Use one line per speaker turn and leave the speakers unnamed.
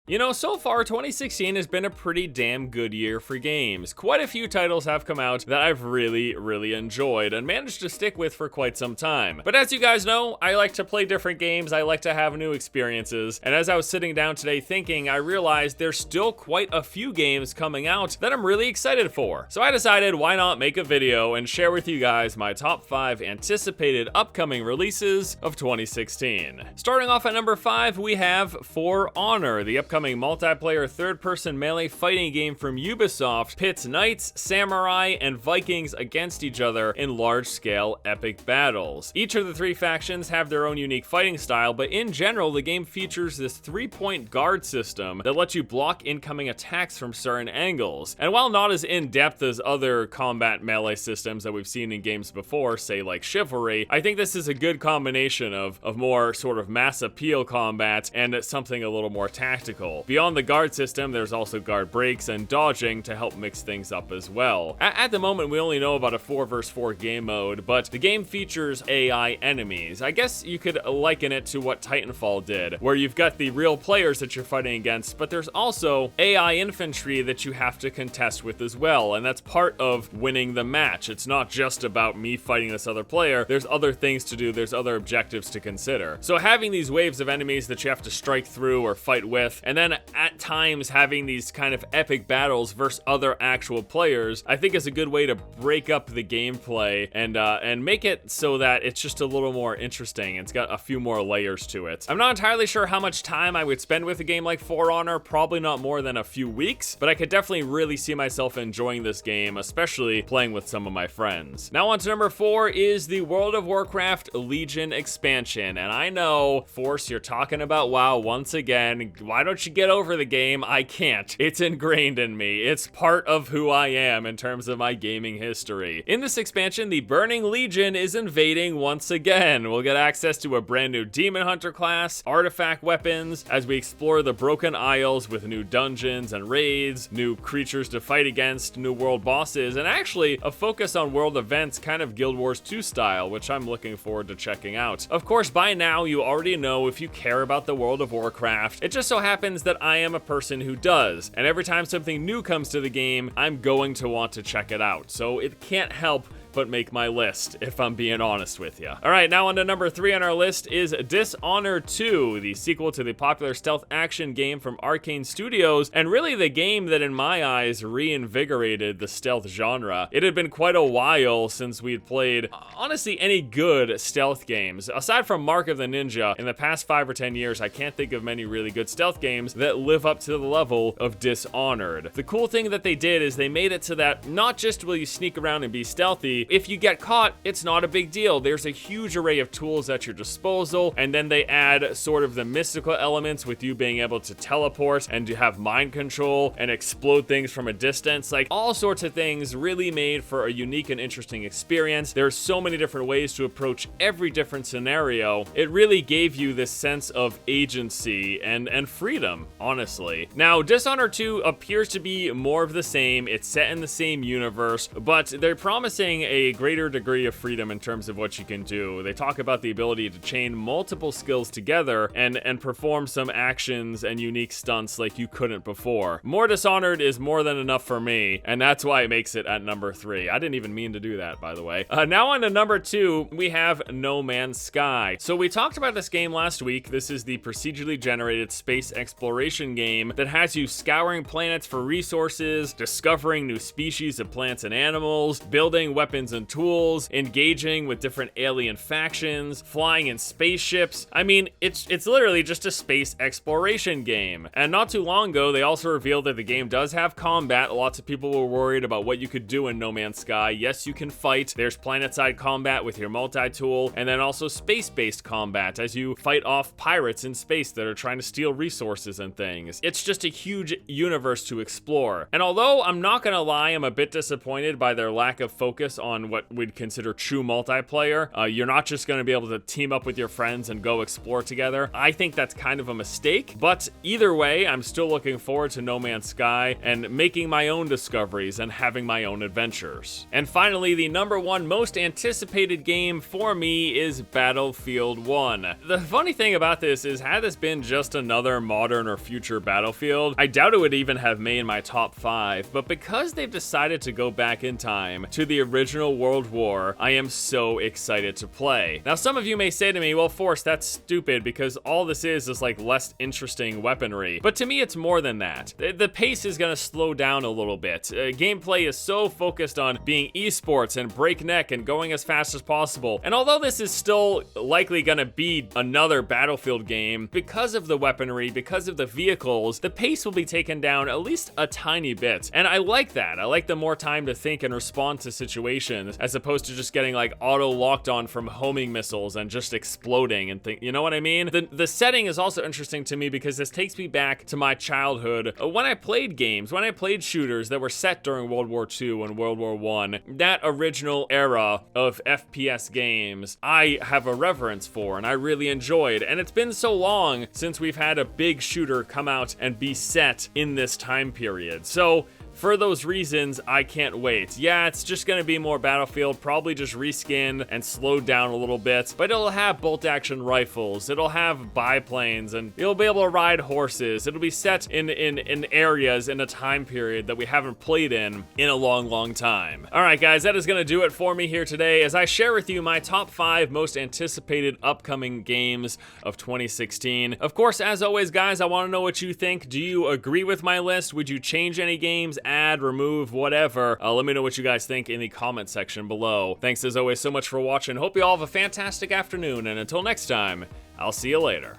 You know, so far 2016 has been a pretty damn good year for games. Quite a few titles have come out that I've really enjoyed and managed to stick with for quite some time. But as you guys know, I like to play different games, I like to have new experiences, and as I was sitting down today thinking, I realized there's still quite a few games coming out that I'm really excited for. So I decided why not make a video and share with you guys my top 5 anticipated upcoming releases of 2016. Starting off at number 5, we have For Honor, the upcoming multiplayer third-person melee fighting game from Ubisoft pits knights, samurai, and Vikings against each other in large-scale epic battles. Each of the 3 factions have their own unique fighting style, but in general, the game features this 3-point guard system that lets you block incoming attacks from certain angles. And while not as in-depth as other combat melee systems that we've seen in games before, say like Chivalry, I think this is a good combination of more sort of mass appeal combat and something a little more tactical. Beyond the guard system, there's also guard breaks and dodging to help mix things up as well. At the moment, we only know about a 4 vs 4 game mode, but the game features AI enemies. I guess you could liken it to what Titanfall did, where you've got the real players that you're fighting against, but there's also AI infantry that you have to contest with as well, and that's part of winning the match. It's not just about me fighting this other player, there's other things to do, there's other objectives to consider. So having these waves of enemies that you have to strike through or fight with, and then at times having these kind of epic battles versus other actual players, I think is a good way to break up the gameplay and make it so that it's just a little more interesting. It's got a few more layers to it. I'm not entirely sure how much time I would spend with a game like For Honor, probably not more than a few weeks, but I could definitely really see myself enjoying this game, especially playing with some of my friends. Now on to number 4 is the World of Warcraft Legion expansion, and I know, Force, you're talking about WoW once again. Why don't you get over the game? I can't. It's ingrained in me. It's part of who I am in terms of my gaming history. In this expansion, the Burning Legion is invading once again. We'll get access to a brand new Demon Hunter class, artifact weapons, as we explore the Broken Isles with new dungeons and raids, new creatures to fight against, new world bosses, and actually a focus on world events kind of Guild Wars 2 style, which I'm looking forward to checking out. Of course, by now, you already know if you care about the World of Warcraft. It just so happens that I am a person who does, and every time something new comes to the game, I'm going to want to check it out. So it can't help but make my list, if I'm being honest with you. All right, now on to number 3 on our list is Dishonored 2, the sequel to the popular stealth action game from Arcane Studios, and really the game that in my eyes reinvigorated the stealth genre. It had been quite a while since we'd played, honestly, any good stealth games. Aside from Mark of the Ninja, in the past 5 or 10 years, I can't think of many really good stealth games that live up to the level of Dishonored. The cool thing that they did is they made it so that not just will you sneak around and be stealthy, if you get caught, it's not a big deal. There's a huge array of tools at your disposal, and then they add sort of the mystical elements with you being able to teleport and to have mind control and explode things from a distance. Like, all sorts of things really made for a unique and interesting experience. There's so many different ways to approach every different scenario. It really gave you this sense of agency and freedom, honestly. Now, Dishonored 2 appears to be more of the same. It's set in the same universe, but they're promising a greater degree of freedom in terms of what you can do. They talk about the ability to chain multiple skills together and perform some actions and unique stunts like you couldn't before. More Dishonored is more than enough for me, and that's why it makes it at number 3. I didn't even mean to do that, by the way. Now on to number 2, we have No Man's Sky. So we talked about this game last week. This is the procedurally generated space exploration game that has you scouring planets for resources, discovering new species of plants and animals, building weapons and tools, engaging with different alien factions, flying in spaceships. I mean, it's literally just a space exploration game. And not too long ago, they also revealed that the game does have combat. Lots of people were worried about what you could do in No Man's Sky. Yes, you can fight. There's planet-side combat with your multi-tool, and then also space-based combat as you fight off pirates in space that are trying to steal resources and things. It's just a huge universe to explore. And although I'm not gonna lie, I'm a bit disappointed by their lack of focus on on what we'd consider true multiplayer. You're not just going to be able to team up with your friends and go explore together. I think that's kind of a mistake, but either way, I'm still looking forward to No Man's Sky and making my own discoveries and having my own adventures. And finally, the #1 most anticipated game for me is Battlefield 1. The funny thing about this is, had this been just another modern or future Battlefield, I doubt it would even have made my top 5, but because they've decided to go back in time to the original World War, I am so excited to play. Now, some of you may say to me, well, Force, that's stupid because all this is like less interesting weaponry. But to me, it's more than that. The pace is gonna slow down a little bit. Gameplay is so focused on being esports and breakneck and going as fast as possible. And although this is still likely gonna be another Battlefield game, because of the weaponry, because of the vehicles, the pace will be taken down at least a tiny bit. And I like that. I like the more time to think and respond to situations, as opposed to just getting like auto locked on from homing missiles and just exploding and you know what I mean? The setting is also interesting to me because this takes me back to my childhood when I played games, when I played shooters that were set during World War II and World War I. That original era of FPS games, I have a reverence for and I really enjoyed. And it's been so long since we've had a big shooter come out and be set in this time period. So for those reasons, I can't wait. Yeah, it's just gonna be more Battlefield, probably just reskin and slowed down a little bit, but it'll have bolt-action rifles, it'll have biplanes, and you'll be able to ride horses. It'll be set in areas in a time period that we haven't played in a long time. All right, guys, that is gonna do it for me here today as I share with you my top 5 most anticipated upcoming games of 2016. Of course, as always, guys, I wanna know what you think. Do you agree with my list? Would you change any games? Add, remove, whatever. Let me know what you guys think in the comment section below. Thanks as always so much for watching. Hope you all have a fantastic afternoon, and until next time, I'll see you later.